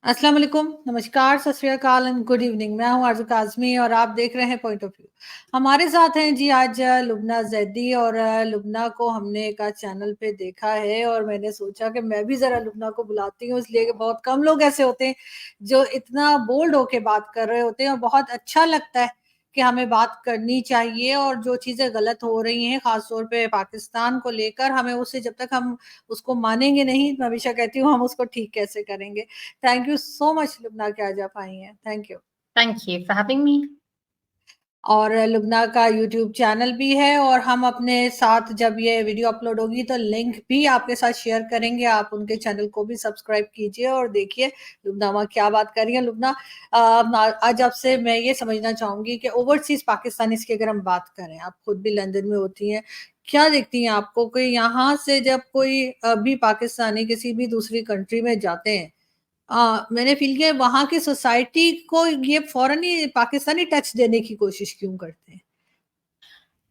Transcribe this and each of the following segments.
अस्सलाम वालेकुम, नमस्कार, सत श्री अकाल एंड गुड इवनिंग। मैं हूँ आरज़ू काज़मी और आप देख रहे हैं पॉइंट ऑफ व्यू। हमारे साथ हैं जी आज लुब्ना ज़ैदी और लुब्ना को हमने एक आज चैनल पे देखा है और मैंने सोचा कि मैं भी ज़रा लुब्ना को बुलाती हूँ, इसलिए कि बहुत कम लोग ऐसे होते हैं जो इतना बोल्ड होके बात कर रहे होते हैं और बहुत अच्छा लगता है कि हमें बात करनी चाहिए और जो चीज़ें गलत हो रही हैं, ख़ास तौर पे पाकिस्तान को लेकर हमें उससे जब तक हम उसको मानेंगे नहीं, मैं हमेशा कहती हूँ हम उसको ठीक कैसे करेंगे। थैंक यू सो मच लुब्ना कि आज आप आई हैं। Thank you. Thank you for having me. और लुब्ना का यूट्यूब चैनल भी है और हम अपने साथ जब ये वीडियो अपलोड होगी तो लिंक भी आपके साथ शेयर करेंगे। आप उनके चैनल को भी सब्सक्राइब कीजिए और देखिए लुब्ना वहाँ क्या बात कर रही हैं। लुब्ना आज आपसे मैं ये समझना चाहूँगी कि ओवरसीज़ पाकिस्तानीज़ की अगर हम बात करें, आप खुद भी लंदन में होती हैं, क्या देखती हैं आपको कि यहाँ से जब कोई भी पाकिस्तानी किसी भी दूसरी कंट्री में जाते हैं, मैंने फ़ील किया वहाँ की सोसाइटी को ये फ़ौरन ही पाकिस्तानी टच देने की कोशिश क्यों करते हैं?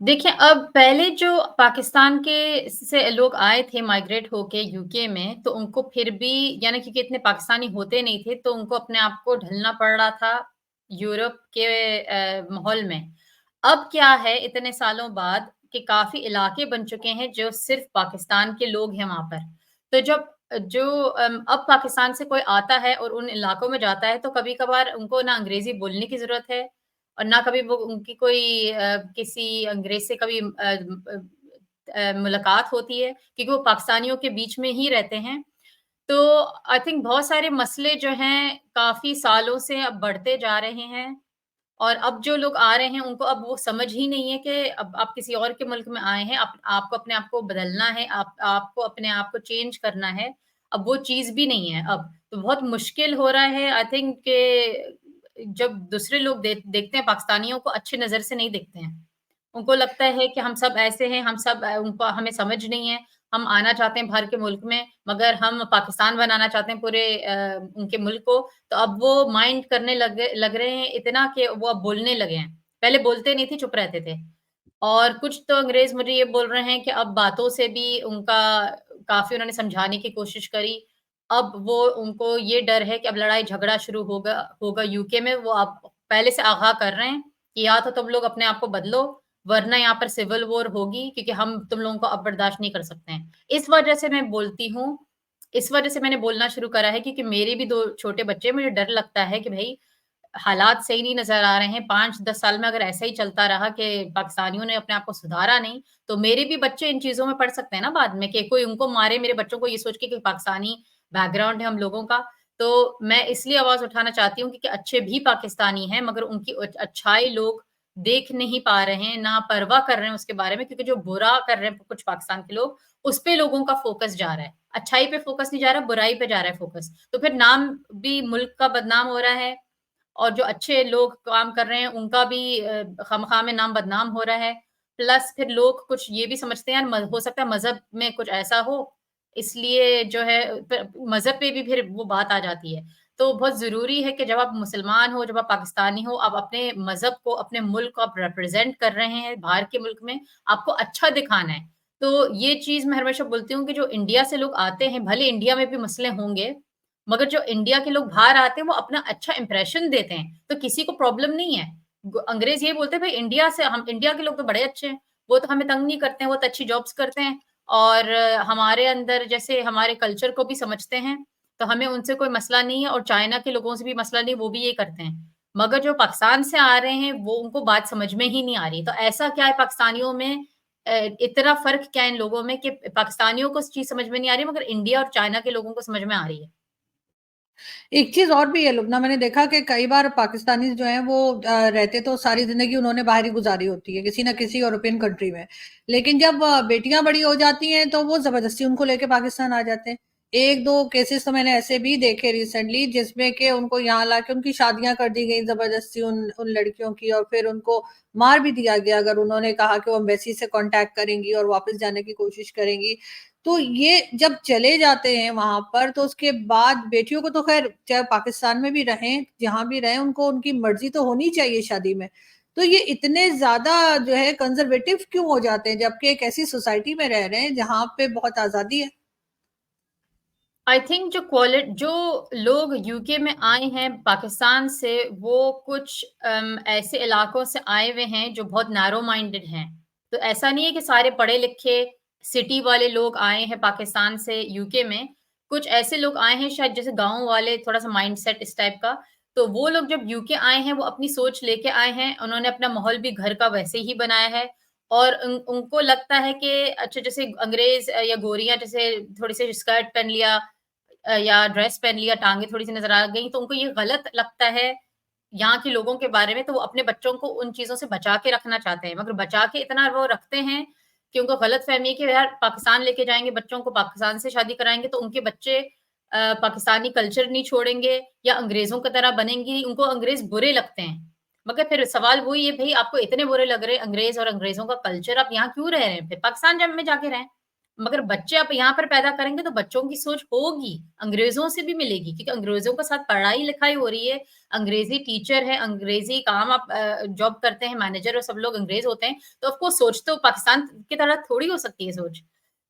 देखिए, अब पहले जो पाकिस्तान के से लोग आए थे माइग्रेट होके यूके में, तो उनको फिर भी यानी क्योंकि इतने पाकिस्तानी होते नहीं थे, तो उनको अपने आप को ढलना पड़ रहा था यूरोप के माहौल में। अब क्या है इतने सालों बाद कि काफ़ी इलाके बन चुके हैं जो सिर्फ़ पाकिस्तान के लोग हैं वहाँ पर। तो जब जो अब पाकिस्तान से कोई आता है और उन इलाकों में जाता है, तो कभी-कभार उनको ना अंग्रेज़ी बोलने की ज़रूरत है और ना कभी वो उनकी कोई किसी अंग्रेज़ से कभी मुलाकात होती है, क्योंकि वो पाकिस्तानियों के बीच में ही रहते हैं। तो आई थिंक बहुत सारे मसले जो हैं, काफ़ी सालों से अब बढ़ते जा रहे हैं और अब जो लोग आ रहे हैं, उनको अब वो समझ ही नहीं है कि अब आप किसी और के मुल्क में आए हैं, आपको अपने आप को बदलना है, आपको अपने आप को चेंज करना है। अब वो चीज़ भी नहीं है अब। तो बहुत मुश्किल हो रहा है आई थिंक कि जब दूसरे लोग देखते हैं पाकिस्तानियों को अच्छी नज़र से नहीं देखते हैं। उनको लगता है कि हम सब ऐसे हैं, हम सब उनको हमें समझ नहीं है, हम आना चाहते हैं बाहर के मुल्क में, मगर हम पाकिस्तान बनाना चाहते हैं पूरे उनके मुल्क को, तो अब वो माइंड करने लग रहे हैं इतना कि वो अब बोलने लगे हैं। पहले बोलते नहीं थे, चुप रहते थे। और कुछ तो अंग्रेज़ मुझे ये बोल रहे हैं कि अब बातों से भी उनका काफ़ी उन्होंने समझाने की कोशिश करी। अब वो उनको ये डर है कि अब लड़ाई-झगड़ा शुरू होगा होगा यूके में, वो अब पहले से आगाह कर रहे हैं कि या तो तुम लोग अपने आप को बदलो, वरना यहाँ पर सिविल वॉर होगी क्योंकि हम तुम लोगों को अब बर्दाश्त नहीं कर सकते हैं। इस वजह से मैं बोलती हूँ, इस वजह से मैंने बोलना शुरू करा है क्योंकि मेरे भी 2 छोटे बच्चे हैं, मुझे डर लगता है कि भई हालात सही नहीं नज़र आ रहे हैं, 5-10 साल में अगर ऐसा ही चलता रहा कि पाकिस्तानियों ने अपने आप को सुधारा नहीं, तो मेरे भी बच्चे इन चीज़ों में पड़ सकते हैं ना बाद में कि कोई उनको मारे मेरे बच्चों को ये सोच के कि पाकिस्तानी बैकग्राउंड है हम लोगों का। तो मैं इसलिए आवाज़ उठाना चाहती हूँ क्योंकि अच्छे भी पाकिस्तानी हैं मगर उनकी अच्छाई लोग देख नहीं पा रहे हैं, ना परवाह कर रहे हैं उसके बारे में क्योंकि जो बुरा कर रहे हैं कुछ पाकिस्तान के लोग, उस पे लोगों का फ़ोकस जा रहा है। अच्छाई पे फ़ोकस नहीं जा रहा, बुराई पे जा रहा है फ़ोकस। तो फिर नाम भी मुल्क का बदनाम हो रहा है और जो अच्छे लोग काम कर रहे हैं उनका भी खामख़ा में नाम बदनाम हो रहा है। प्लस फिर लोग कुछ ये भी समझते हैं हो सकता है मज़हब में कुछ ऐसा हो, इसलिए जो है मज़हब पे भी फिर वो बात आ जाती है। तो बहुत ज़रूरी है कि जब आप मुसलमान हो, जब आप पाकिस्तानी हो, आप अपने मज़हब को, अपने मुल्क को आप रिप्रेज़ेंट कर रहे हैं बाहर के मुल्क में, आपको अच्छा दिखाना है। तो ये चीज़ मैं हमेशा बोलती हूँ कि जो इंडिया से लोग आते हैं, भले इंडिया में भी मसले होंगे, मगर जो इंडिया के लोग बाहर आते हैं वो अपना अच्छा इंप्रेशन देते हैं, तो किसी को प्रॉब्लम नहीं है। अंग्रेज ये बोलते हैं भाई इंडिया से हम इंडिया के लोग तो बड़े अच्छे हैं, वो तो हमें तंग नहीं करते हैं, वो तो अच्छी जॉब्स करते हैं और हमारे अंदर जैसे हमारे कल्चर को भी समझते हैं, तो हमें उनसे कोई मसला नहीं है और चाइना के लोगों से भी मसला नहीं, वो भी ये करते हैं। मगर जो पाकिस्तान से आ रहे हैं, वो उनको बात समझ में ही नहीं आ रही। तो ऐसा क्या है पाकिस्तानियों में इतना फ़र्क क्या है इन लोगों में कि पाकिस्तानियों को चीज़ समझ में नहीं आ रही मगर इंडिया और चाइना के लोगों को समझ में आ रही है। एक चीज़ और भी है लुब्ना, मैंने देखा कि कई बार पाकिस्तानी जो हैं वो रहते तो सारी ज़िंदगी उन्होंने बाहर ही गुज़ारी होती है, किसी न किसी यूरोपियन कंट्री में। लेकिन जब बेटियाँ बड़ी हो जाती हैं तो वो ज़बरदस्ती उनको लेके पाकिस्तान आ जाते हैं। 1-2 केसेस तो मैंने ऐसे भी देखे रिसेंटली जिसमें कि उनको यहाँ लाके उनकी शादियाँ कर दी गई ज़बरदस्ती उन उन लड़कियों की और फिर उनको मार भी दिया गया अगर उन्होंने कहा कि वो एम्बेसी से कॉन्टैक्ट करेंगी और वापस जाने की कोशिश करेंगी। तो ये जब चले जाते हैं वहाँ पर तो उसके बाद बेटियों को तो ख़ैर चाहे पाकिस्तान में भी रहें, जहाँ भी रहें उनको उनकी मर्ज़ी तो होनी चाहिए शादी में। तो ये इतने ज़्यादा जो है कंज़र्वेटिव क्यों हो जाते हैं जबकि एक ऐसी सोसाइटी में रह रहे हैं जहाँ पे बहुत आज़ादी है? आई थिंक जो लोग यूके में आए हैं पाकिस्तान से, वो कुछ ऐसे इलाकों से आए हुए हैं जो बहुत नैरो माइंडेड हैं। तो ऐसा नहीं है कि सारे पढ़े-लिखे सिटी वाले लोग आए हैं पाकिस्तान से यूके में। कुछ ऐसे लोग आए हैं शायद जैसे गाँव वाले, थोड़ा-सा माइंडसेट इस टाइप का। तो वो लोग जब यूके आए हैं, वो अपनी सोच लेके आए हैं। उन्होंने अपना माहौल भी घर का वैसे ही बनाया है और उनको लगता है कि अच्छा, जैसे अंग्रेज़ या गोरियाँ जैसे थोड़ी-सी स्कर्ट पहन लिया या ड्रेस पहन लिया, टाँगें थोड़ी-सी नज़र आ गई, तो उनको ये गलत लगता है यहाँ के लोगों के बारे में, तो वो अपने बच्चों को उन चीज़ों से बचा के रखना चाहते हैं। मगर बचा के इतना वो रखते हैं कि उनको गलतफ़हमी है कि यार पाकिस्तान लेके जाएँगे बच्चों को, पाकिस्तान से शादी कराएँगे तो उनके बच्चे पाकिस्तानी कल्चर नहीं छोड़ेंगे या अंग्रेज़ों की तरह बनेंगे, उनको अंग्रेज़ बुरे लगते हैं। मगर फिर सवाल वही है, भई आपको इतने बुरे लग रहे हैं अंग्रेज़ और अंग्रेज़ों का कल्चर, आप यहाँ क्यों रह रहे हैं फिर? पाकिस्तान में जाके रहें। मगर बच्चे आप यहाँ पर पैदा करेंगे तो बच्चों की सोच होगी, अंग्रेज़ों से भी मिलेगी क्योंकि अंग्रेज़ों के साथ पढ़ाई-लिखाई हो रही है, अंग्रेज़ी टीचर है, अंग्रेज़ी काम आप जॉब करते हैं, मैनेजर और सब लोग अंग्रेज़ होते हैं, तो ऑफ़ कोर्स सोच तो पाकिस्तान की तरह थोड़ी हो सकती है सोच।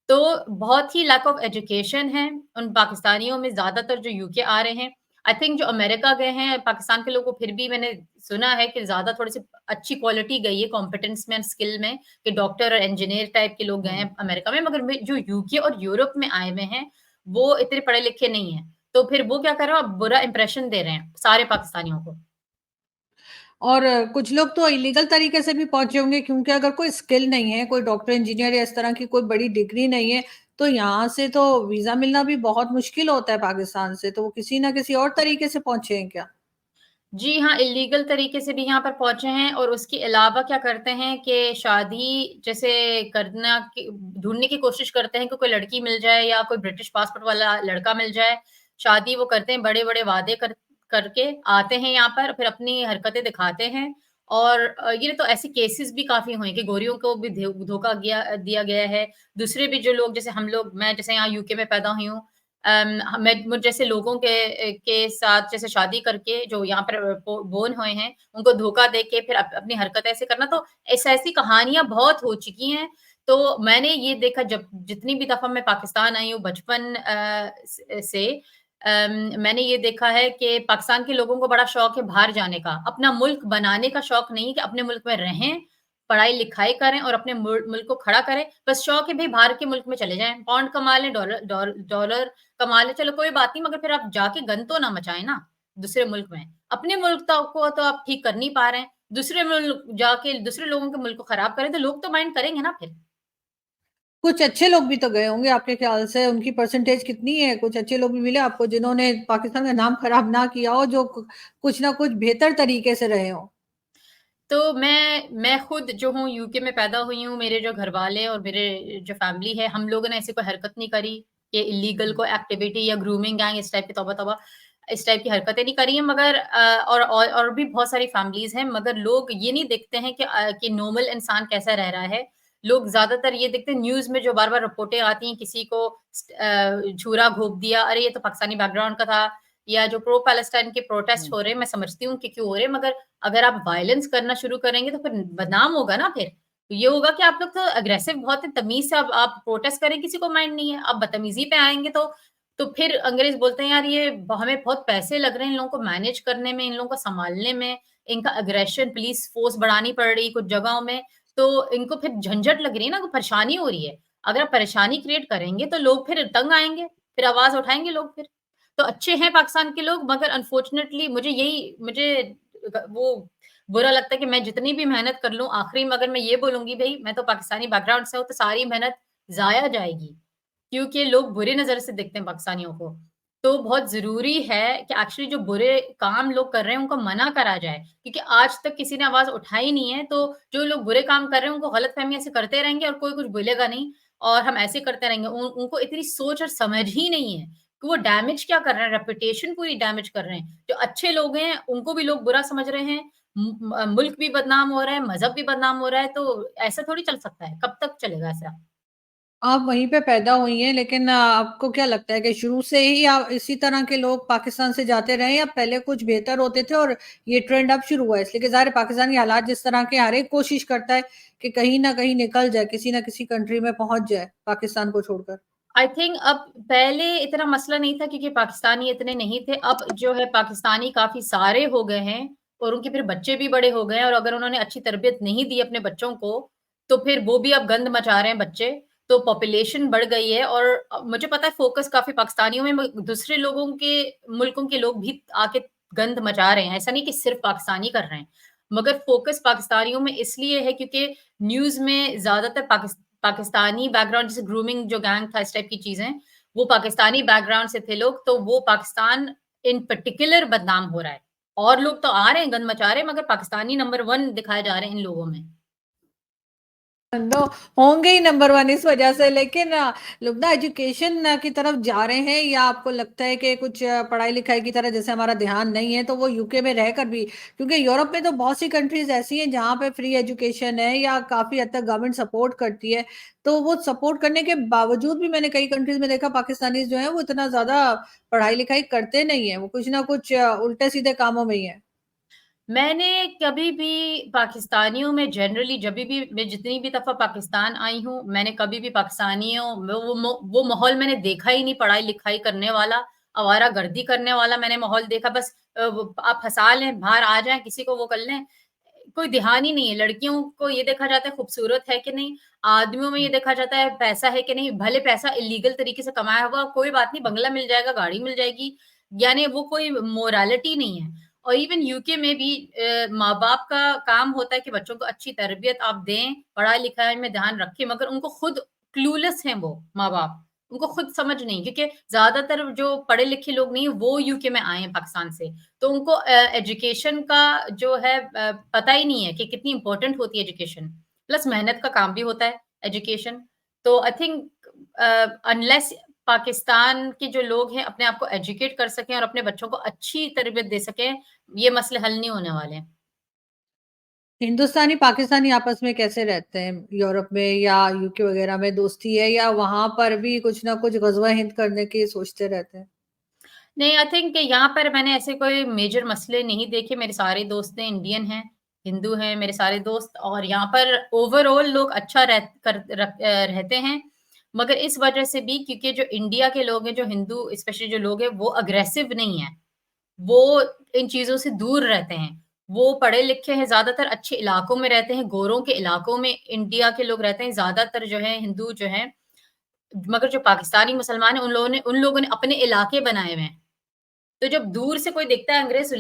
तो बहुत ही लैक ऑफ एजुकेशन है उन पाकिस्तानियों में ज़्यादातर जो यूके आ रहे हैं। आई थिंक जो अमेरिका गए हैं पाकिस्तान के लोग को फिर भी मैंने सुना है कि ज़्यादा थोड़ी-सी अच्छी क्वालिटी गई है कॉम्पिटेंस में, स्किल में कि डॉक्टर और इंजीनियर टाइप के लोग गए हैं अमेरिका में। मगर जो यूके और यूरोप में आए हुए हैं, वो इतने पढ़े-लिखे नहीं हैं। तो फिर वो क्या कर रहे हैं, अब बुरा इंप्रेशन दे रहे हैं सारे पाकिस्तानियों को। और कुछ लोग तो इलीगल तरीके से भी पहुँचे होंगे क्योंकि अगर कोई स्किल नहीं है, कोई डॉक्टर, इंजीनियर या इस तरह की कोई बड़ी डिग्री नहीं है, तो यहाँ से तो वीज़ा मिलना भी बहुत मुश्किल होता है पाकिस्तान से, तो वो किसी न किसी और तरीके से पहुँचे हैं क्या? जी हाँ, इल्लीगल तरीके से भी यहाँ पर पहुँचे हैं और उसके अलावा क्या करते हैं कि शादी जैसे करना की ढूँढने की कोशिश करते हैं कि कोई लड़की मिल जाए या कोई ब्रिटिश पासपोर्ट वाला लड़का मिल जाए। शादी वो करते हैं, बड़े-बड़े वादे करके आते हैं यहाँ पर, फिर अपनी हरकतें दिखाते हैं और ये तो ऐसे केसेस भी काफ़ी हुए हैं कि गोरियों को भी धोखा दिया गया है। दूसरे भी जो लोग जैसे हम लोग मैं जैसे यहाँ यूके में पैदा हुई हूँ, मैं मुझ जैसे लोगों के साथ जैसे शादी करके जो यहाँ पर बोर्न हुए हैं, उनको धोखा देके फिर अपनी हरकत ऐसे करना, तो ऐसी कहानियाँ बहुत हो चुकी हैं। तो मैंने ये देखा जब जितनी भी दफ़ा मैं पाकिस्तान आई हूँ बचपन से मैंने ये देखा है कि पाकिस्तान के लोगों को बड़ा शौक है बाहर जाने का, अपना मुल्क बनाने का शौक नहीं कि अपने मुल्क में रहें, पढ़ाई-लिखाई करें और अपने मुल्क को खड़ा करें। बस शौक है भई बाहर के मुल्क में चले जाएँ, पाउंड कमा लें, डॉलर कमा लें, चलो कोई बात नहीं, मगर फिर आप जाके गंद तो ना मचाएँ ना, दूसरे मुल्क में। अपने मुल्क को तो आप ठीक कर नहीं पा रहे हैं, दूसरे मुल्क जाके दूसरे लोगों के मुल्क को खराब करें, तो लोग तो माइंड करेंगे ना फिर। कुछ अच्छे लोग भी तो गए होंगे आपके ख़्याल से, उनकी परसेंटेज कितनी है? कुछ अच्छे लोग भी मिले आपको जिन्होंने पाकिस्तान का नाम ख़राब ना किया हो, जो कुछ ना कुछ बेहतर तरीके से रहे हों? तो मैं खुद जो हूँ यूके में पैदा हुई हूँ, मेरे जो घरवाले और मेरे जो फैमिली है, हम लोगों ने ऐसी कोई हरकत नहीं करी कि इल्लीगल कोई एक्टिविटी या ग्रूमिंग गैंग इस टाइप की तौबा-तौबा, इस टाइप की हरकतें नहीं करी हैं, मगर और भी बहुत सारी फैमिलीज़ हैं, मगर लोग ये नहीं देखते हैं कि नॉर्मल इंसान कैसा रह रहा है। लोग ज़्यादातर ये देखते हैं न्यूज़ में जो बार-बार रिपोर्टें आती हैं, किसी को छुरा घोंप दिया, अरे ये तो पाकिस्तानी बैकग्राउंड का था, या जो प्रो पैलेस्टाइन के प्रोटेस्ट हो रहे हैं, मैं समझती हूँ कि क्यों हो रहे हैं, मगर अगर आप वायलेंस करना शुरू करेंगे तो फिर बदनाम होगा ना फिर। तो ये होगा कि आप लोग तो अग्रेसिव बहुत है, तमीज़ से आप प्रोटेस्ट करें, किसी को माइंड नहीं है। आप बदतमीज़ी पे आएँगे तो फिर अंग्रेज़ बोलते हैं यार ये हमें बहुत पैसे लग रहे हैं इन लोगों को मैनेज करने में, इन लोगों को सँभालने में, इनका अग्रेशन पुलिस फ़ोर्स बढ़ानी पड़ रही है कुछ जगहों में, तो इनको फिर झंझट लग रही है ना, परेशानी हो रही है। अगर आप परेशानी क्रिएट करेंगे तो लोग फिर तंग आएँगे, फिर आवाज़ उठाएँगे लोग फिर। तो अच्छे हैं पाकिस्तान के लोग, मगर अनफॉर्चुनेटली मुझे वो बुरा लगता है कि मैं जितनी भी मेहनत कर लूँ, आखिरी में अगर मैं ये बोलूँगी भई मैं तो पाकिस्तानी बैकग्राउंड से हूँ, तो सारी मेहनत ज़ाया जाएगी, क्योंकि लोग बुरी नज़र से देखते हैं पाकिस्तानियों को। तो बहुत ज़रूरी है कि एक्चुअली जो बुरे काम लोग कर रहे हैं, उनको मना करा जाए, क्योंकि आज तक किसी ने आवाज़ उठाई नहीं है, तो जो लोग बुरे काम कर रहे हैं, उनको गलतफ़हमी ऐसे करते रहेंगे और कोई कुछ बोलेगा नहीं और हम ऐसे करते रहेंगे। उनको इतनी सोच और समझ ही नहीं है कि वो डैमेज क्या कर रहे हैं, रेपुटेशन पूरी डैमेज कर रहे हैं। जो अच्छे लोग हैं, उनको भी लोग बुरा समझ रहे हैं, मुल्क भी बदनाम हो रहा है, मज़हब भी बदनाम हो रहा है, तो ऐसा थोड़ी चल सकता है। कब तक चलेगा ऐसा? आप वहीं पे पैदा हुई हैं, लेकिन आपको क्या लगता है कि शुरू से ही इसी तरह के लोग पाकिस्तान से जाते रहे या पहले कुछ बेहतर होते थे और ये ट्रेंड अब शुरू हुआ है? इसलिए कि ज़ाहिर है पाकिस्तान के हालात जिस तरह के, हर एक कोशिश करता है कि कहीं न कहीं निकल जाए, किसी न किसी कंट्री में पहुँच जाए, पाकिस्तान को छोड़कर। आई थिंक अब पहले इतना मसला नहीं था क्योंकि पाकिस्तानी इतने नहीं थे। अब जो है पाकिस्तानी काफ़ी सारे हो गए हैं और उनके फिर बच्चे भी बड़े हो गए हैं और अगर उन्होंने अच्छी तरबियत नहीं दी अपने बच्चों को, तो फिर वो भी अब गंद मचा रहे हैं बच्चे। तो पॉपुलेशन बढ़ गई है और मुझे पता है फ़ोकस काफ़ी पाकिस्तानियों में म दूसरे लोगों के मुल्कों के लोग भी आके गंद मचा रहे हैं। ऐसा नहीं कि सिर्फ़ पाकिस्तानी कर रहे हैं। मगर फ़ोकस पाकिस्तानियों में इसलिए है क्योंकि न्यूज़ में ज़्यादातर पाकिस्तानी बैकग्राउंड जैसे ग्रूमिंग जो गैंग था इस टाइप की चीज़ें, वो पाकिस्तानी बैकग्राउंड से थे लोग, तो वो पाकिस्तान इन पर्टिकुलर बदनाम हो रहा है। और लोग तो आ रहे हैं, गंद मचा रहे हैं, मगर पाकिस्तानी नंबर 1 दिखाए जा रहे हैं इन लोगों में। तो होंगे ही नंबर वन इस वजह से, लेकिन लोग ना एजुकेशन की तरफ जा रहे हैं, या आपको लगता है कि कुछ पढ़ाई लिखाई की तरह जैसे हमारा ध्यान नहीं है तो वो यूके में रहकर भी, क्योंकि यूरोप में तो बहुत सी कंट्रीज ऐसी हैं जहाँ पे फ्री एजुकेशन है या काफी हद तक गवर्नमेंट सपोर्ट करती है, तो वो सपोर्ट करने के बावजूद भी मैंने कई कंट्रीज में देखा पाकिस्तानी जो है वो इतना ज्यादा पढ़ाई लिखाई करते नहीं है, वो कुछ ना कुछ उल्टे सीधे कामों में ही है। मैंने कभी भी पाकिस्तानियों में जनरली जभी भी मैं जितनी भी दफ़ा पाकिस्तान आई हूँ, मैंने कभी भी पाकिस्तानियों में वो माहौल मैंने देखा ही नहीं पढ़ाई-लिखाई करने वाला, आवारागर्दी करने वाला मैंने माहौल देखा बस वो आप हँसा लें, बाहर आ जाएँ, किसी को वो कर लें, कोई ध्यान ही नहीं है। लड़कियों को ये देखा जाता है खूबसूरत है कि नहीं, आदमियों में ये देखा जाता है पैसा है कि नहीं, भले पैसा इल्लीगल तरीके से कमाया हुआ कोई बात नहीं, बंगला मिल जाएगा, गाड़ी मिल जाएगी, यानी वो कोई मोरालिटी नहीं है। और इवन यूके में भी माँ-बाप का काम होता है कि बच्चों को अच्छी तरबियत आप दें, पढ़ाई-लिखाई में ध्यान रखें, मगर उनको खुद क्लूलेस हैं वो माँ-बाप। उनको खुद समझ नहीं क्योंकि ज़्यादातर जो पढ़े-लिखे लोग नहीं, वो यूके में आए हैं पाकिस्तान से। तो उनको एजुकेशन का जो है पता ही नहीं है कि कितनी इम्पोर्टेंट होती है एजुकेशन। प्लस मेहनत का काम भी होता है एजुकेशन। तो आई थिंक अनलेस पाकिस्तान के जो लोग हैं अपने आप को एजुकेट कर सकें और अपने बच्चों को अच्छी तरबियत दे सकें, ये मसले हल नहीं होने वाले हैं। हिंदुस्तानी पाकिस्तानी आपस में कैसे रहते हैं यूरोप में या यूके वगैरह में, दोस्ती है या वहां पर भी कुछ ना कुछ गजवा हिंद करने की सोचते रहते हैं? नहीं, आई थिंक यहाँ पर मैंने ऐसे कोई मेजर मसले नहीं देखे, मेरे सारे दोस्त हैं इंडियन हैं, हिंदू हैं मेरे सारे दोस्त और यहाँ पर ओवरऑल लोग अच्छा रहते हैं। मगर इस वजह से भी क्योंकि जो इंडिया के लोग हैं, जो हिंदू स्पेशली जो लोग हैं, वो अग्रेसिव नहीं हैं। वो इन चीज़ों से दूर रहते हैं। वो पढ़े-लिखे हैं, ज़्यादातर अच्छे इलाकों में रहते हैं, गोरों के इलाकों में इंडिया के लोग रहते हैं, ज़्यादातर जो है हिंदू जो हैं, मगर जो पाकिस्तानी मुसलमान हैं, उन लोगों ने अपने इलाके बनाए हुए हैं। तो जब दूर से कोई देखता है अंग्रेज़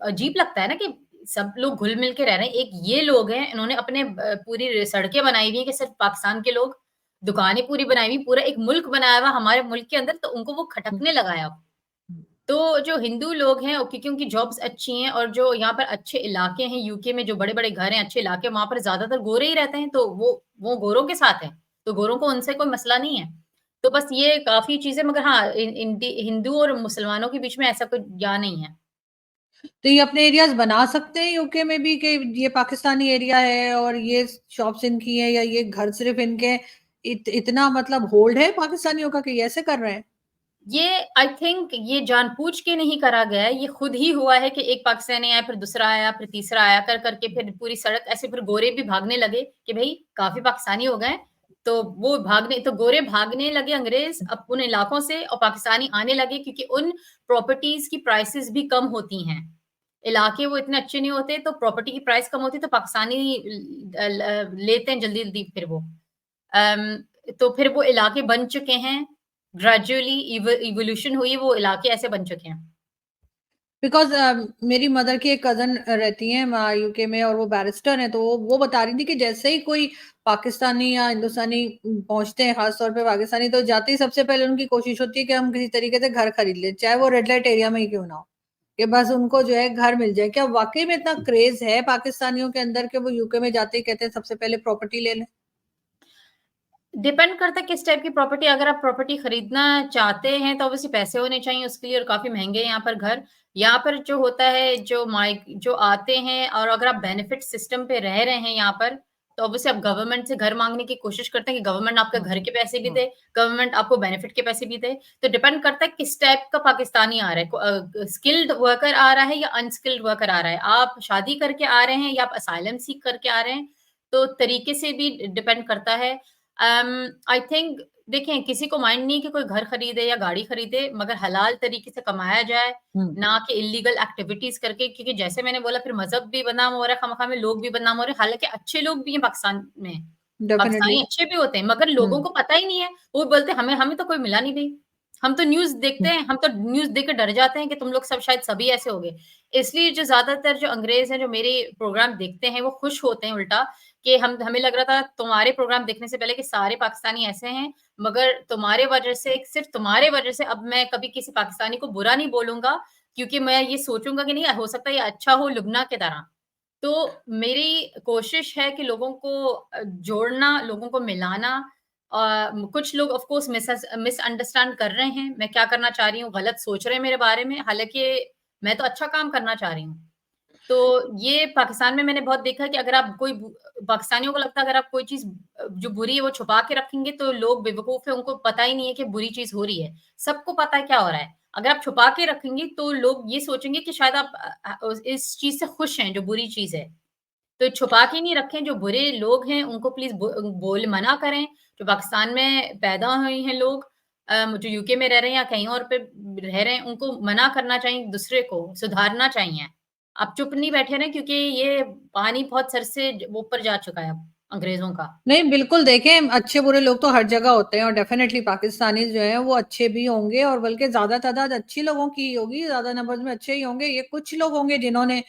अजीब लगता है ना कि सब लोग घुल-मिल के रह रहे हैं। एक ये लोग हैं, इन्होंने अपने पूरी सड़कें बनाई हुई हैं कि सिर्फ़ पाकिस्तान के लोग, दुकानें पूरी बनाई हुई, पूरा एक मुल्क बनाया हुआ हमारे मुल्क के अंदर, तो उनको वो हम्म, खटकने लगा है अब। तो जो हिंदू लोग हैं क्योंकि उनकी जॉब्स अच्छी हैं और जो यहाँ पर अच्छे इलाके हैं यूके में जो बड़े-बड़े घर हैं, अच्छे इलाके वहाँ पर ज़्यादातर गोरे ही रहते हैं, तो वो गोरों के साथ हैं। तो गोरों को उनसे कोई मसला नहीं है। तो बस ये काफ़ी चीज़ें मगर हाँ, इन इंडी हिंदू और मुसलमानों के बीच में ऐसा कोई या नहीं है। तो ये अपने एरियाज बना सकते हैं यूके में भी कि ये पाकिस्तानी एरिया है और ये शॉप्स इनकी है या ये घर सिर्फ इनके, इतना मतलब होल्ड है पाकिस्तानियों का कि ये ऐसे कर रहे हैं? ये आई थिंक ये जानबूझ के नहीं करा गया है, ये खुद ही हुआ है कि एक पाकिस्तानी आया, फिर दूसरा आया, फिर तीसरा आया, कर के फिर पूरी सड़क ऐसे फिर गोरे भी भागने लगे कि भई काफ़ी पाकिस्तानी हो गए हैं, तो वो भागने तो गोरे भागने लगे अंग्रेज़ अब उन इलाकों से और पाकिस्तानी आने लगे क्योंकि उन प्रॉपर्टीज़ की प्राइसेज़ भी कम होती हैं। इलाके वो इतने अच्छे नहीं होते, तो प्रॉपर्टी की प्राइस कम होती है, तो पाकिस्तानी लेते हैं जल्दी-जल्दी फिर वो। तो फिर वो इलाके बन चुके हैं, ग्रेजुअली इवोल्यूशन हुई है, वो इलाके ऐसे बन चुके हैं। बिकॉज मेरी मदर की एक कजन रहती है यूके में और वो बैरिस्टर है, तो वो बता रही थी कि जैसे ही कोई पाकिस्तानी या हिंदुस्तानी पहुंचते हैं, खास तौर पे पाकिस्तानी, तो जाते ही सबसे पहले उनकी कोशिश होती है कि हम किसी तरीके से घर खरीद लें, चाहे वो रेड लाइट एरिया में ही क्यों ना हो, कि बस उनको जो है घर मिल जाए। क्या वाकई में इतना क्रेज है पाकिस्तानियों के अंदर कि वो यूके में जाते ही कहते हैं सबसे पहले प्रॉपर्टी ले लें? डिपेंड करता है किस टाइप की प्रॉपर्टी अगर आप प्रॉपर्टी खरीदना चाहते हैं, तो ऑब्वियसली पैसे होने चाहिए उसके लिए और काफ़ी महँगे हैं यहाँ पर घर। यहाँ पर जो होता है, जो आते हैं और अगर आप बेनिफिट सिस्टम पे रह रहे हैं यहाँ पर, तो ऑब्वियसली आप गवर्नमेंट से घर माँगने की कोशिश करते हैं कि गवर्नमेंट आपके घर के पैसे भी दे, गवर्नमेंट आपको बेनिफिट के पैसे भी दे। तो डिपेंड करता है किस टाइप का पाकिस्तानी आ रहा है। स्किल्ड वर्कर आ रहा है या अनस्किल्ड वर्कर आ रहा है। आप शादी करके आ रहे हैं या आप असाइलम सीक करके आ रहे हैं, तो तरीके से भी डिपेंड करता है। आई थिंक देखें, किसी को माइंड नहीं कि कोई घर खरीदे या गाड़ी खरीदे, मगर हलाल तरीके से कमाया जाए, हुँ, ना कि इल्लीगल एक्टिविटीज़ करके, क्योंकि जैसे मैंने बोला फिर मज़हब भी बदनाम हो रहा है खामख़ा में, लोग भी बदनाम हो रहे हैं, हालाँकि अच्छे लोग भी हैं पाकिस्तान में। डेफिनिटली। पाकिस्तानी अच्छे भी होते हैं, मगर हुँ, लोगों को पता ही नहीं है। वो बोलते हैं हमें हमें तो कोई मिला नहीं भई। हम तो न्यूज़ देखते हुँ, हैं, हम तो न्यूज़ देख के डर जाते हैं कि तुम लोग सब शायद सभी ऐसे हो गए। इसलिए जो ज़्यादातर जो अंग्रेज़ हैं, जो मेरे प्रोग्राम देखते हैं, वो खुश होते हैं उल्टा कि हमें लग रहा था तुम्हारे प्रोग्राम देखने से पहले कि सारे पाकिस्तानी ऐसे हैं, मगर तुम्हारे वजह से, सिर्फ़ तुम्हारे वजह से अब मैं कभी किसी पाकिस्तानी को बुरा नहीं बोलूँगा, क्योंकि मैं ये सोचूँगा कि नहीं हो सकता है ये अच्छा हो लुब्ना की तरह। तो मेरी कोशिश है कि लोगों को जोड़ना, लोगों को मिलाना। कुछ लोग ऑफ़ कोर्स मिसअंडरस्टैंड कर रहे हैं, मैं क्या करना चाह रही हूँ, गलत सोच रहे हैं मेरे बारे में, हालाँकि मैं तो अच्छा काम करना चाह रही हूँ। तो ये पाकिस्तान में मैंने बहुत देखा है कि अगर आप कोई पाकिस्तानियों को लगता है अगर आप कोई चीज़ जो बुरी है वो छुपा के रखेंगे तो लोग बेवकूफ़ हैं, उनको पता ही नहीं है कि बुरी चीज़ हो रही है। सबको पता है क्या हो रहा है। अगर आप छुपा के रखेंगे तो लोग ये सोचेंगे कि शायद आप इस चीज़ से खुश हैं जो बुरी चीज़ है। तो छुपा के नहीं रखें, जो बुरे लोग हैं उनको प्लीज़ बोल मना करें। जो पाकिस्तान में पैदा हुए हैं लोग, जो यूके में रह रहे हैं या कहीं और पे रह रहे हैं, उनको मना करना चाहिए दूसरे को, सुधारना चाहिए। आप चुप नहीं बैठे रहें क्योंकि ये पानी बहुत सर से ऊपर जा चुका है अब अंग्रेज़ों का। नहीं, बिल्कुल देखें, अच्छे-बुरे लोग तो हर जगह होते हैं और डेफ़िनेटली पाकिस्तानी जो हैं वो अच्छे भी होंगे और बल्कि ज़्यादा तादाद अच्छी लोगों की ही होगी, ज़्यादा नंबर्स में अच्छे ही होंगे। ये कुछ लोग होंगे जिन्होंने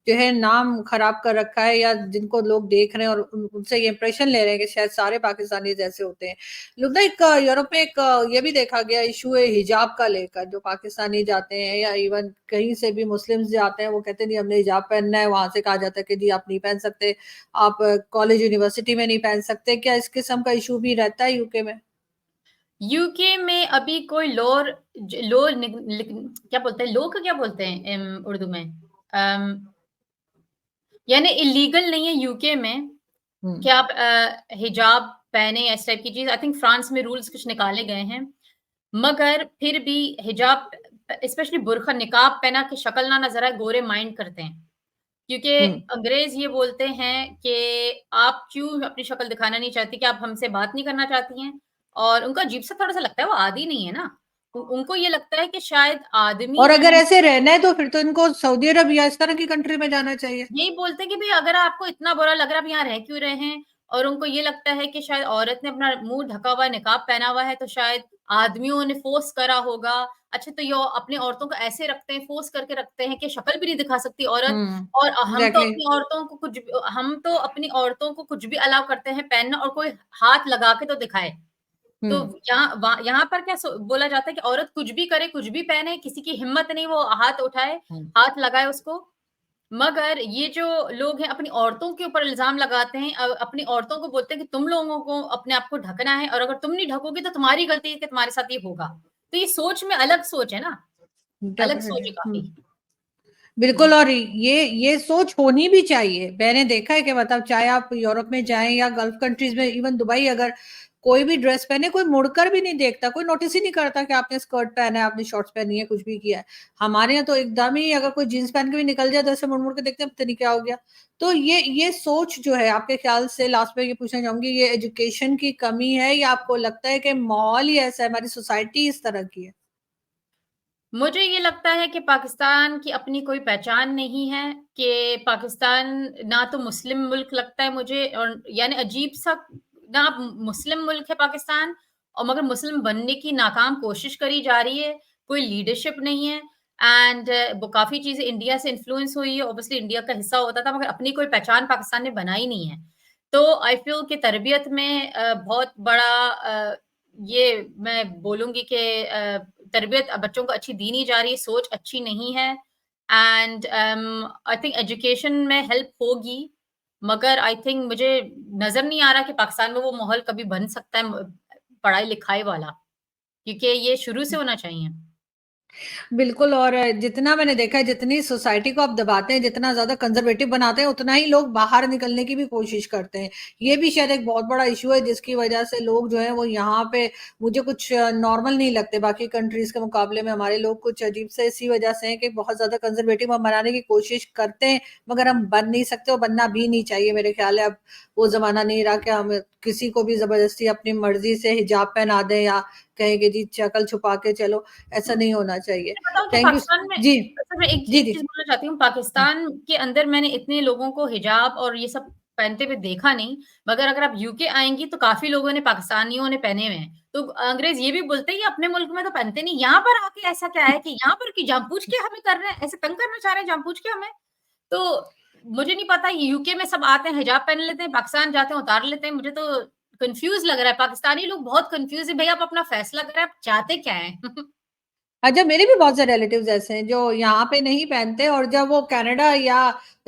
जो है नाम ख़राब कर रखा है या जिनको लोग देख रहे हैं और उनसे ये इंप्रेशन ले रहे हैं कि शायद सारे पाकिस्तानी जैसे होते हैं। लुब्ना, एक यूरोप में एक ये भी देखा गया इश्यू है हिजाब का लेकर, जो पाकिस्तानी जाते हैं या इवन कहीं से भी मुस्लिम्स जाते हैं, वो कहते हैं नहीं हमने हिजाब पहनना है, वहाँ से कहा जाता है कि जी आप नहीं पहन सकते, आप कॉलेज यूनिवर्सिटी में नहीं पहन सकते। क्या इस किस्म का इश्यू भी रहता है यूके में? यूके में अभी कोई लॉ क्या बोलते हैं? लॉ को क्या बोलते हैं उर्दू में? अम, यानी इल्लीगल नहीं है यूके में हुँ, कि आप हिजाब पहने या इस टाइप की चीज़। आई थिंक फ्रांस में रूल्स कुछ निकाले गए हैं। मगर फिर भी हिजाब, स्पेशली बुर्का निकाब पहना के शक्ल ना नज़र आए, गोरे माइंड करते हैं। क्योंकि हुँ, अंग्रेज़ ये बोलते हैं कि आप क्यों अपनी शक्ल दिखाना नहीं चाहती, क्या आप हमसे बात नहीं करना चाहती हैं? और उनको अजीब-सा थोड़ा-सा लगता है, वो आदी नहीं है ना। उनको ये लगता है कि शायद आदमी और जो अगर है ऐसे रहना है तो फिर तो इनको सऊदी अरब या इस तरह की कंट्री में जाना चाहिए। यही बोलते हैं कि भई अगर आपको इतना बुरा लग रहा है, आप यहाँ रह क्यों रहे हैं? और उनको ये लगता है कि शायद औरत ने अपना मुँह ढका हुआ है, निकाब पहना हुआ है, तो शायद आदमियों ने फ़ोर्स करा होगा। अच्छा, तो ये अपनी औरतों को ऐसे रखते हैं, फ़ोर्स करके रखते हैं कि शक्ल भी नहीं दिखा सकती औरत। हुँ, और एग्ज़ैक्टली। हम तो अपनी औरतों को कुछ भी अलाउ करते हैं पहनना, और कोई हाथ लगा के तो दिखाए। हुँ, तो यहाँ पर क्या बोला जाता है कि औरत कुछ भी करे, कुछ भी पहने, किसी की हिम्मत नहीं वो हाथ उठाए, हुँ, हाथ लगाए उसको। मगर ये जो लोग हैं अपनी औरतों के ऊपर इल्ज़ाम लगाते हैं, अपनी औरतों को बोलते हैं कि तुम लोगों को अपने आप को ढकना है, और अगर तुम नहीं ढकोगी तो तुम्हारी गलती है कि तुम्हारे साथ ये होगा। तो ये सोच में अलग सोच है ना, अलग सोच डेफ़िनिटली। है हुँ। काफ़ी। बिल्कुल, जी। और ये सोच होनी भी चाहिए। मैंने देखा है कि मतलब चाहे आप यूरोप में जाएँ या गल्फ कंट्रीज़ में, इवन दुबई, अगर कोई भी ड्रेस पहने, कोई मुड़कर भी नहीं देखता, कोई नोटिस ही नहीं करता कि आपने स्कर्ट पहना है, आपने शॉर्ट्स पहनी है, कुछ भी किया है। हमारे यहाँ तो एकदम ही अगर कोई जीन्स पहन के भी निकल जाए तो ऐसे मुड़-मुड़ के देखते हैं, पता नहीं क्या हो गया। तो ये सोच जो है, आपके ख़्याल से लास्ट में ये पूछना चाहूँगी, ये एजुकेशन की कमी है या आपको लगता है कि माहौल ही ऐसा है, हमारी सोसाइटी इस तरह की है? मुझे ये लगता है कि पाकिस्तान की अपनी कोई पहचान नहीं है, कि पाकिस्तान ना तो मुस्लिम मुल्क लगता है मुझे, और यानी अजीब-सा, ना मुस्लिम मुल्क है पाकिस्तान, और मगर मुस्लिम बनने की नाकाम कोशिश करी जा रही है, कोई लीडरशिप नहीं है। एंड वो काफ़ी चीज़ें इंडिया से इन्फ्लुएंस हुई है, ऑब्वियसली इंडिया का हिस्सा होता था, मगर अपनी कोई पहचान पाकिस्तान ने बनाई नहीं है। तो आई फ़ील कि तरबियत में बहुत बड़ा ये मैं बोलूँगी कि तरबियत बच्चों को अच्छी दी नहीं जा रही है, सोच अच्छी नहीं है। एंड आई थिंक एजुकेशन में हेल्प होगी, मगर आई थिंक मुझे नज़र नहीं आ रहा कि पाकिस्तान में वो माहौल कभी बन सकता है पढ़ाई-लिखाई वाला, क्योंकि ये शुरू से होना चाहिए। बिल्कुल, और जितना मैंने देखा है, जितनी सोसाइटी को आप दबाते हैं, जितना ज़्यादा कंज़र्वेटिव बनाते हैं, उतना ही लोग बाहर निकलने की भी कोशिश करते हैं। ये भी शायद एक बहुत बड़ा इश्यू है जिसकी वजह से लोग जो हैं वो यहाँ पे मुझे कुछ नॉर्मल नहीं लगते, बाकी कंट्रीज़ के मुकाबले में हमारे लोग कुछ अजीब से इसी वजह से हैं कि बहुत ज़्यादा कंज़र्वेटिव हम बनाने की कोशिश करते हैं, मगर हम बन नहीं सकते और बनना भी नहीं चाहिए। मेरे ख़्याल है अब वो ज़माना नहीं रहा कि हम किसी को भी ज़बरदस्ती अपनी मर्ज़ी से हिजाब पहना दें या कहें कि जी शक्ल छुपा के चलो, ऐसा नहीं होना चाहिए। मैं बताऊँ कि थैंक यू पाकिस्तान में जी। अच्छा मैं एक जी, एक जी। चीज़ बोलना चाहती हूँ, हुँ। पाकिस्तान के अंदर मैंने इतने लोगों को हिजाब और ये सब पहनते हुए देखा नहीं, मगर अगर आप यूके आएँगी तो काफ़ी लोगों ने पाकिस्तानियों ने पहने हुए हैं। तो अंग्रेज़ ये भी बोलते हैं कि अपने मुल्क में तो पहनते नहीं, यहाँ पर आके ऐसा क्या है कि यहाँ पर कि जानबूझ के हमें कर रहे हैं, ऐसे तंग करना चाह रहे हैं जानबूझ के हमें? तो मुझे नहीं पता यूके में सब आते हैं, हिजाब पहन लेते हैं, पाकिस्तान जाते हैं, उतार लेते हैं, मुझे तो कन्फ्यूज़ लग रहा है, पाकिस्तानी लोग बहुत कन्फ्यूज़ हैं, भई आप अपना फैसला करें, आप चाहते क्या हैं? अच्छा, मेरे भी बहुत से रिलेटिव्स ऐसे हैं जो यहाँ पे नहीं पहनते और जब वो कनाडा या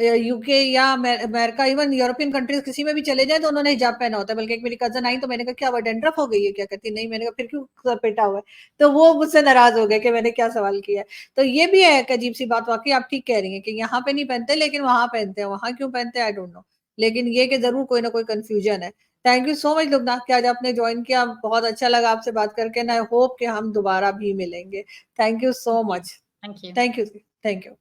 यूके या अमेरिका इवन यूरोपियन कंट्रीज किसी में भी चले जाएँ तो उन्होंने हिजाब पहना होता है। बल्कि एक मेरी कज़न आई तो मैंने कहा क्या हुआ डैंड्रफ हो गई है क्या? कहती नहीं, मैंने कहा फिर क्यों सर पिटा हुआ है? तो वो मुझसे नाराज़ हो गए कि मैंने क्या सवाल किया है। तो ये भी है एक अजीब-सी बात वाक़ई आप ठीक कह रही हैं कि यहाँ पे नहीं पहनते लेकिन वहाँ पहनते हैं, वहाँ क्यों पहनते हैं आई डोंट नो। लेकिन ये कि ज़रूर कोई ना कोई कन्फ्यूजन है। थैंक यू सो मच लुब्ना कि आज आपने जॉइन किया, बहुत अच्छा लगा आपसे बात करके एंड आई होप कि हम दोबारा भी मिलेंगे। Thank you so ji, much. Thank you. Thank you. Thank you.